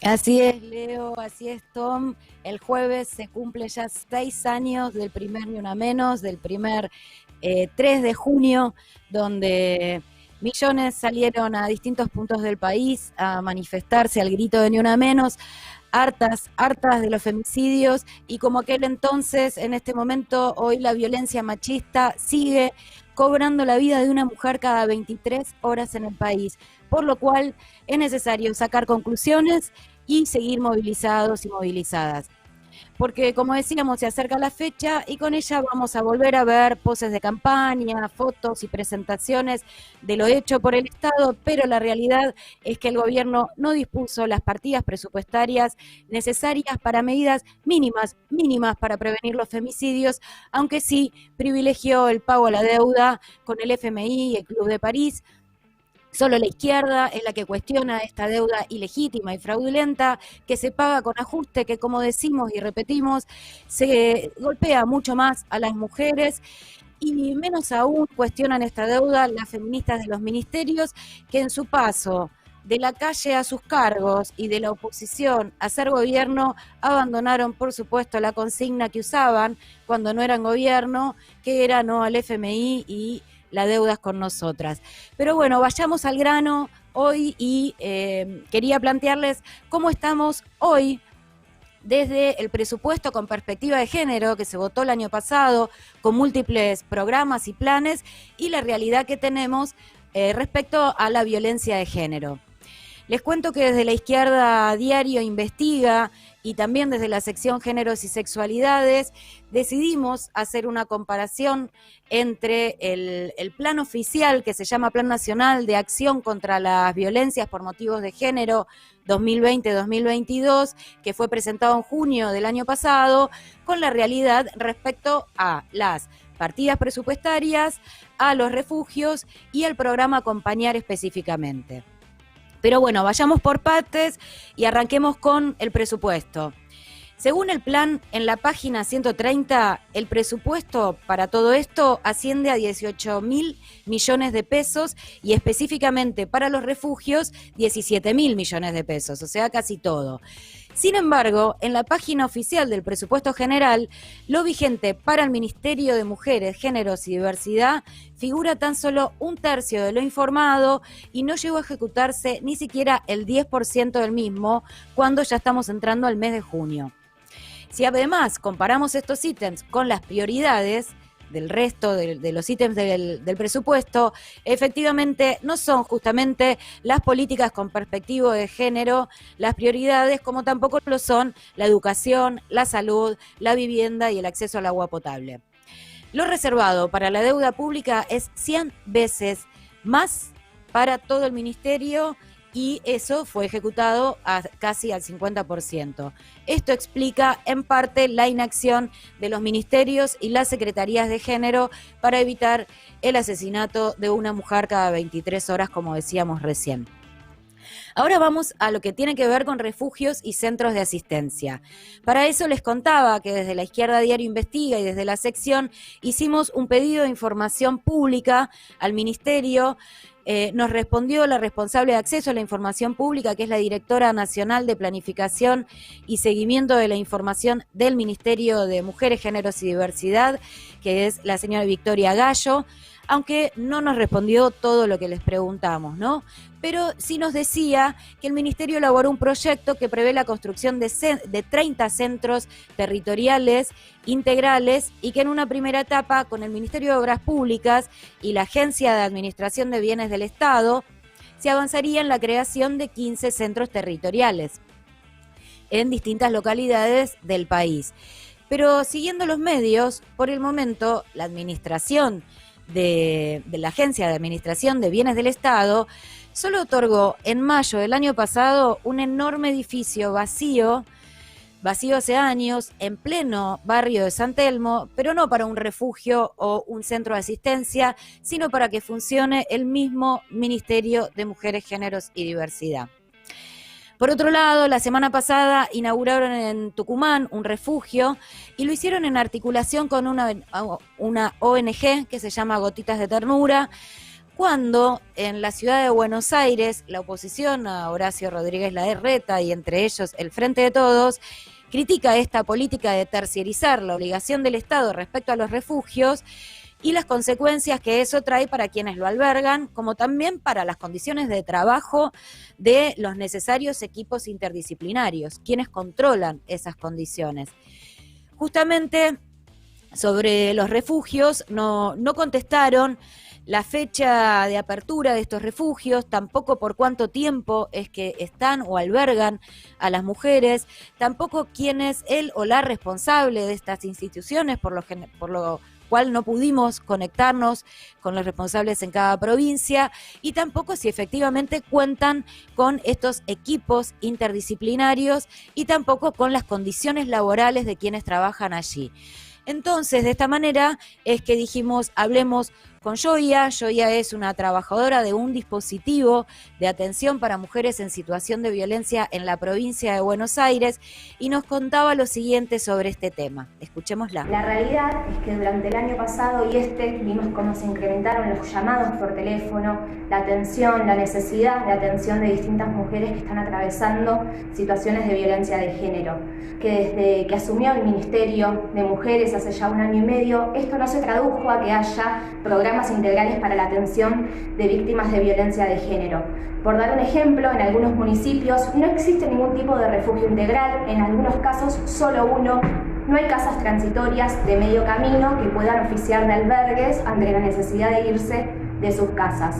Así es, Leo, así es, Tom. El jueves se cumple ya 6 años del primer Ni Una Menos, del primer 3 de junio, donde millones salieron a distintos puntos del país a manifestarse al grito de Ni Una Menos, hartas de los femicidios, y como aquel entonces, en este momento, hoy la violencia machista sigue cobrando la vida de una mujer cada 23 horas en el país, por lo cual es necesario sacar conclusiones y seguir movilizados y movilizadas. Porque, como decíamos, se acerca la fecha y con ella vamos a volver a ver poses de campaña, fotos y presentaciones de lo hecho por el Estado, pero la realidad es que el gobierno no dispuso las partidas presupuestarias necesarias para medidas mínimas para prevenir los femicidios, aunque sí privilegió el pago a la deuda con el FMI y el Club de París. Solo la izquierda es la que cuestiona esta deuda ilegítima y fraudulenta que se paga con ajuste, que, como decimos y repetimos, se golpea mucho más a las mujeres, y menos aún cuestionan esta deuda las feministas de los ministerios, que en su paso de la calle a sus cargos y de la oposición a ser gobierno abandonaron, por supuesto, la consigna que usaban cuando no eran gobierno, que era no al FMI y la deuda es con nosotras. Pero bueno, vayamos al grano hoy y quería plantearles cómo estamos hoy desde el presupuesto con perspectiva de género que se votó el año pasado, con múltiples programas y planes, y la realidad que tenemos respecto a la violencia de género. Les cuento que desde la izquierda Diario Investiga y también desde la sección Géneros y Sexualidades decidimos hacer una comparación entre el plan oficial, que se llama Plan Nacional de Acción contra las Violencias por Motivos de Género 2020-2022, que fue presentado en junio del año pasado, con la realidad respecto a las partidas presupuestarias, a los refugios y al programa Acompañar específicamente. Pero bueno, vayamos por partes y arranquemos con el presupuesto. Según el plan, en la página 130, el presupuesto para todo esto asciende a 18.000 millones de pesos y específicamente para los refugios 17.000 millones de pesos, o sea, casi todo. Sin embargo, en la página oficial del presupuesto general, lo vigente para el Ministerio de Mujeres, Géneros y Diversidad figura tan solo 1/3 de lo informado y no llegó a ejecutarse ni siquiera el 10% del mismo cuando ya estamos entrando al mes de junio. Si además comparamos estos ítems con las prioridades del resto de los ítems del presupuesto, efectivamente no son justamente las políticas con perspectiva de género las prioridades, como tampoco lo son la educación, la salud, la vivienda y el acceso al agua potable. Lo reservado para la deuda pública es 100 veces más para todo el ministerio, y eso fue ejecutado casi al 50%. Esto explica en parte la inacción de los ministerios y las secretarías de género para evitar el asesinato de una mujer cada 23 horas, como decíamos recién. Ahora vamos a lo que tiene que ver con refugios y centros de asistencia. Para eso les contaba que desde la izquierda Diario Investiga y desde la sección hicimos un pedido de información pública al ministerio. Nos respondió la responsable de acceso a la información pública, que es la directora nacional de Planificación y Seguimiento de la Información del Ministerio de Mujeres, Géneros y Diversidad, que es la señora Victoria Gallo, aunque no nos respondió todo lo que les preguntamos, ¿no? Pero sí nos decía que el ministerio elaboró un proyecto que prevé la construcción de 30 centros territoriales integrales y que en una primera etapa, con el Ministerio de Obras Públicas y la Agencia de Administración de Bienes del Estado, se avanzaría en la creación de 15 centros territoriales en distintas localidades del país. Pero siguiendo los medios, por el momento, la administración de la Agencia de Administración de Bienes del Estado solo otorgó en mayo del año pasado un enorme edificio vacío hace años, en pleno barrio de San Telmo, pero no para un refugio o un centro de asistencia, sino para que funcione el mismo Ministerio de Mujeres, Géneros y Diversidad. Por otro lado, la semana pasada inauguraron en Tucumán un refugio y lo hicieron en articulación con una ONG que se llama Gotitas de Ternura, cuando en la ciudad de Buenos Aires la oposición a Horacio Rodríguez Larreta y entre ellos el Frente de Todos critica esta política de terciarizar la obligación del Estado respecto a los refugios y las consecuencias que eso trae para quienes lo albergan, como también para las condiciones de trabajo de los necesarios equipos interdisciplinarios, quienes controlan esas condiciones. Justamente sobre los refugios no contestaron la fecha de apertura de estos refugios, tampoco por cuánto tiempo es que están o albergan a las mujeres, tampoco quién es el o la responsable de estas instituciones, por lo cual no pudimos conectarnos con los responsables en cada provincia, y tampoco si efectivamente cuentan con estos equipos interdisciplinarios y tampoco con las condiciones laborales de quienes trabajan allí. Entonces, de esta manera es que dijimos, hablemos con Joia. Joia es una trabajadora de un dispositivo de atención para mujeres en situación de violencia en la provincia de Buenos Aires y nos contaba lo siguiente sobre este tema. Escuchémosla. La realidad es que durante el año pasado y vimos cómo se incrementaron los llamados por teléfono, la atención, la necesidad de atención de distintas mujeres que están atravesando situaciones de violencia de género. Que desde que asumió el Ministerio de Mujeres hace ya 1 año y medio, esto no se tradujo a que haya programas integrales para la atención de víctimas de violencia de género. Por dar un ejemplo, en algunos municipios no existe ningún tipo de refugio integral, en algunos casos solo uno. No hay casas transitorias de medio camino que puedan oficiar de albergues ante la necesidad de irse de sus casas.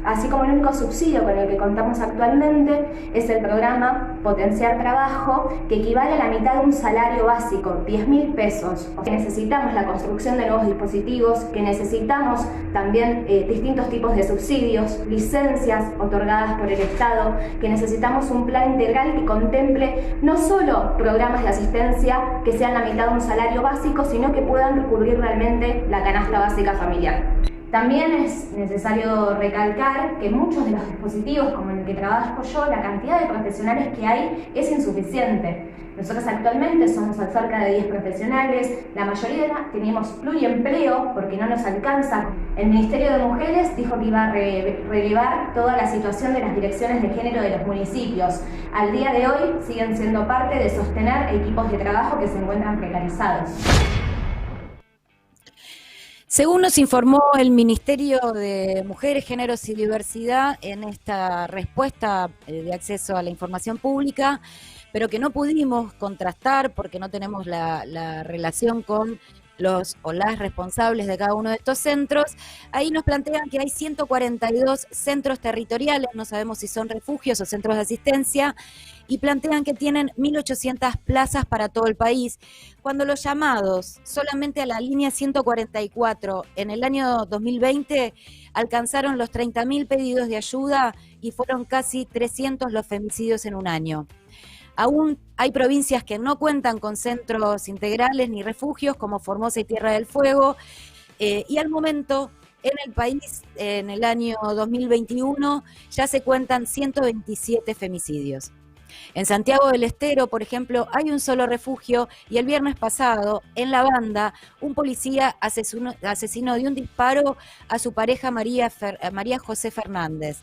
Así como el único subsidio con el que contamos actualmente es el programa Potenciar Trabajo, que equivale a la mitad de un salario básico, 10.000 pesos. Que necesitamos la construcción de nuevos dispositivos, que necesitamos también distintos tipos de subsidios, licencias otorgadas por el Estado, que necesitamos un plan integral que contemple no solo programas de asistencia que sean la mitad de un salario básico, sino que puedan cubrir realmente la canasta básica familiar. También es necesario recalcar que muchos de los dispositivos, como en el que trabajo yo, la cantidad de profesionales que hay es insuficiente. Nosotros actualmente somos cerca de 10 profesionales, la mayoría tenemos pluriempleo porque no nos alcanza. El Ministerio de Mujeres dijo que iba a relevar toda la situación de las direcciones de género de los municipios. Al día de hoy siguen siendo parte de sostener equipos de trabajo que se encuentran precarizados. Según nos informó el Ministerio de Mujeres, Géneros y Diversidad en esta respuesta de acceso a la información pública, pero que no pudimos contrastar porque no tenemos la relación con los o las responsables de cada uno de estos centros, ahí nos plantean que hay 142 centros territoriales, no sabemos si son refugios o centros de asistencia, y plantean que tienen 1.800 plazas para todo el país, cuando los llamados solamente a la línea 144 en el año 2020 alcanzaron los 30.000 pedidos de ayuda y fueron casi 300 los femicidios en un año. Aún hay provincias que no cuentan con centros integrales ni refugios, como Formosa y Tierra del Fuego, y al momento en el país, en el año 2021, ya se cuentan 127 femicidios. En Santiago del Estero, por ejemplo, hay un solo refugio y el viernes pasado, en La Banda, un policía asesinó de un disparo a su pareja María José Fernández.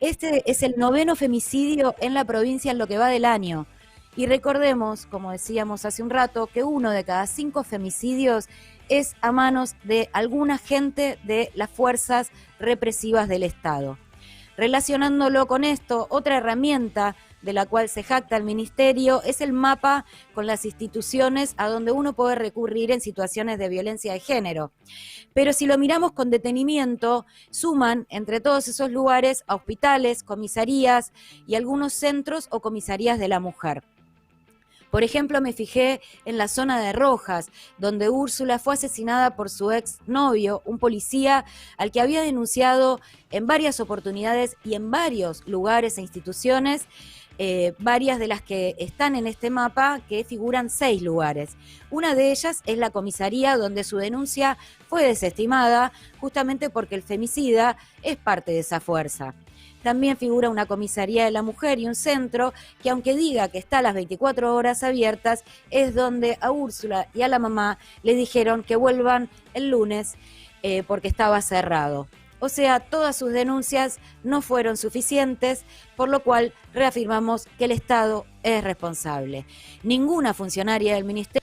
Este es el 9º femicidio en la provincia en lo que va del año. Y recordemos, como decíamos hace un rato, que 1 de cada 5 femicidios es a manos de algún agente de las fuerzas represivas del Estado. Relacionándolo con esto, otra herramienta de la cual se jacta el Ministerio es el mapa con las instituciones a donde uno puede recurrir en situaciones de violencia de género. Pero si lo miramos con detenimiento, suman entre todos esos lugares a hospitales, comisarías y algunos centros o comisarías de la mujer. Por ejemplo, me fijé en la zona de Rojas, donde Úrsula fue asesinada por su exnovio, un policía al que había denunciado en varias oportunidades y en varios lugares e instituciones, varias de las que están en este mapa, que figuran 6 lugares. Una de ellas es la comisaría, donde su denuncia fue desestimada, justamente porque el femicida es parte de esa fuerza. También figura una comisaría de la mujer y un centro que, aunque diga que está a las 24 horas abiertas, es donde a Úrsula y a la mamá le dijeron que vuelvan el lunes porque estaba cerrado. O sea, todas sus denuncias no fueron suficientes, por lo cual reafirmamos que el Estado es responsable. Ninguna funcionaria del Ministerio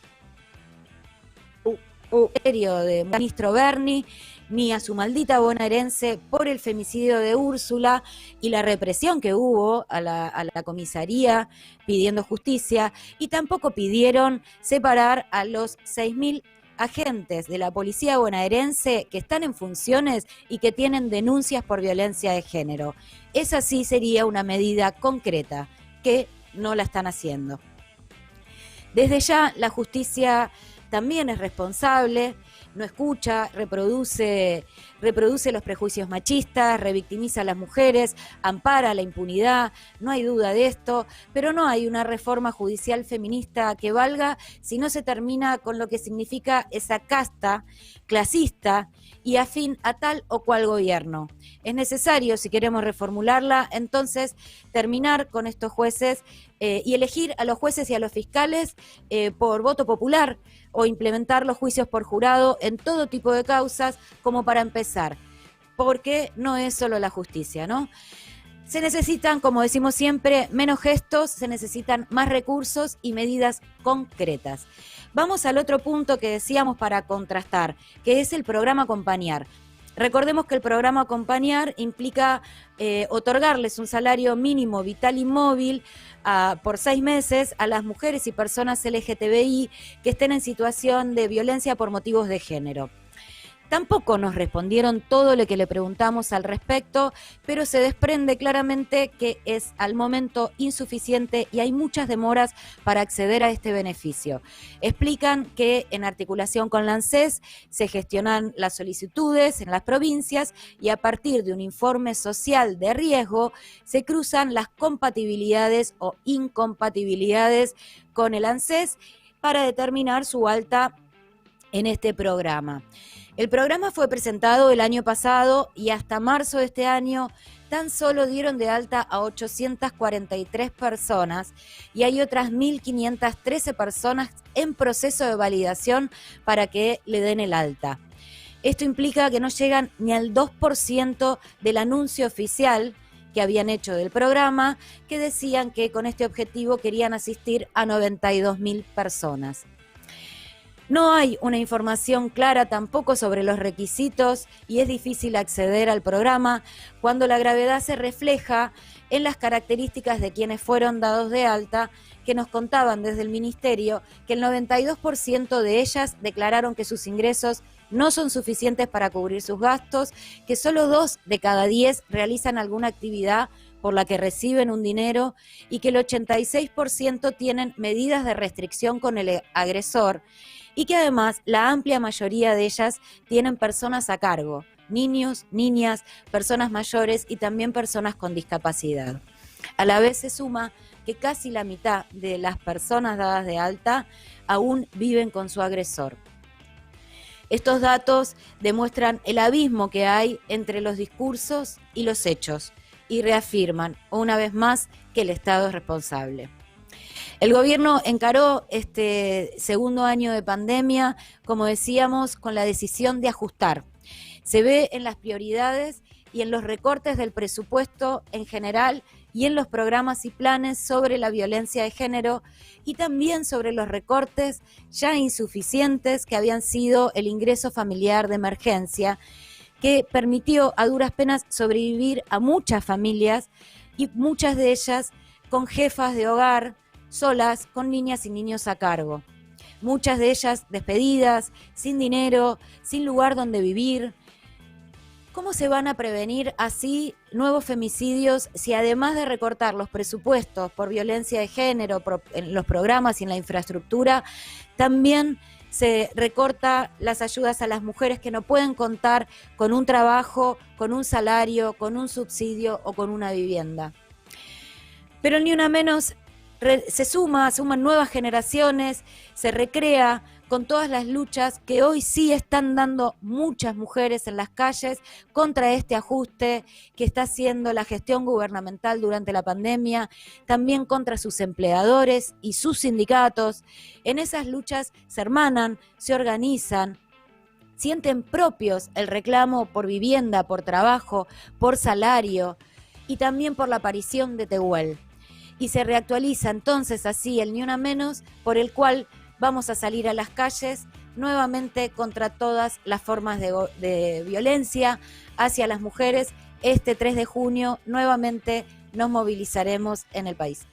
del ministro Berni, ni a su maldita bonaerense por el femicidio de Úrsula y la represión que hubo a la comisaría pidiendo justicia, y tampoco pidieron separar a los 6.000 agentes de la policía bonaerense que están en funciones y que tienen denuncias por violencia de género. Esa sí sería una medida concreta, que no la están haciendo. Desde ya la justicia también es responsable, no escucha, reproduce los prejuicios machistas, revictimiza a las mujeres, ampara la impunidad, no hay duda de esto, pero no hay una reforma judicial feminista que valga si no se termina con lo que significa esa casta clasista y afín a tal o cual gobierno. Es necesario, si queremos reformularla, entonces terminar con estos jueces y elegir a los jueces y a los fiscales por voto popular, o implementar los juicios por jurado en todo tipo de causas, como para empezar, porque no es solo la justicia, ¿no? Se necesitan, como decimos siempre, menos gestos, se necesitan más recursos y medidas concretas. Vamos al otro punto que decíamos para contrastar, que es el programa Acompañar. Recordemos que el programa Acompañar implica otorgarles un salario mínimo vital y móvil por 6 meses a las mujeres y personas LGTBI que estén en situación de violencia por motivos de género. Tampoco nos respondieron todo lo que le preguntamos al respecto, pero se desprende claramente que es al momento insuficiente y hay muchas demoras para acceder a este beneficio. Explican que en articulación con la ANSES se gestionan las solicitudes en las provincias y a partir de un informe social de riesgo se cruzan las compatibilidades o incompatibilidades con el ANSES para determinar su alta en este programa. El programa fue presentado el año pasado y hasta marzo de este año tan solo dieron de alta a 843 personas y hay otras 1.513 personas en proceso de validación para que le den el alta. Esto implica que no llegan ni al 2% del anuncio oficial que habían hecho del programa, que decían que con este objetivo querían asistir a 92.000 personas. No hay una información clara tampoco sobre los requisitos y es difícil acceder al programa cuando la gravedad se refleja en las características de quienes fueron dados de alta, que nos contaban desde el Ministerio que el 92% de ellas declararon que sus ingresos no son suficientes para cubrir sus gastos, que solo 2 de cada 10 realizan alguna actividad por la que reciben un dinero y que el 86% tienen medidas de restricción con el agresor, y que además la amplia mayoría de ellas tienen personas a cargo, niños, niñas, personas mayores y también personas con discapacidad. A la vez se suma que casi la mitad de las personas dadas de alta aún viven con su agresor. Estos datos demuestran el abismo que hay entre los discursos y los hechos y reafirman una vez más que el Estado es responsable. El gobierno encaró este segundo año de pandemia, como decíamos, con la decisión de ajustar. Se ve en las prioridades y en los recortes del presupuesto en general y en los programas y planes sobre la violencia de género y también sobre los recortes ya insuficientes que habían sido el ingreso familiar de emergencia, que permitió a duras penas sobrevivir a muchas familias y muchas de ellas con jefas de hogar, solas, con niñas y niños a cargo. Muchas de ellas despedidas, sin dinero, sin lugar donde vivir. ¿Cómo se van a prevenir así nuevos femicidios si además de recortar los presupuestos por violencia de género en los programas y en la infraestructura, también se recorta las ayudas a las mujeres que no pueden contar con un trabajo, con un salario, con un subsidio o con una vivienda? Pero ni una menos se suman nuevas generaciones, se recrea con todas las luchas que hoy sí están dando muchas mujeres en las calles contra este ajuste que está haciendo la gestión gubernamental durante la pandemia, también contra sus empleadores y sus sindicatos. En esas luchas se hermanan, se organizan, sienten propios el reclamo por vivienda, por trabajo, por salario y también por la aparición de Tehuel. Y se reactualiza entonces así el Ni Una Menos, por el cual vamos a salir a las calles nuevamente contra todas las formas de violencia hacia las mujeres. Este 3 de junio nuevamente nos movilizaremos en el país.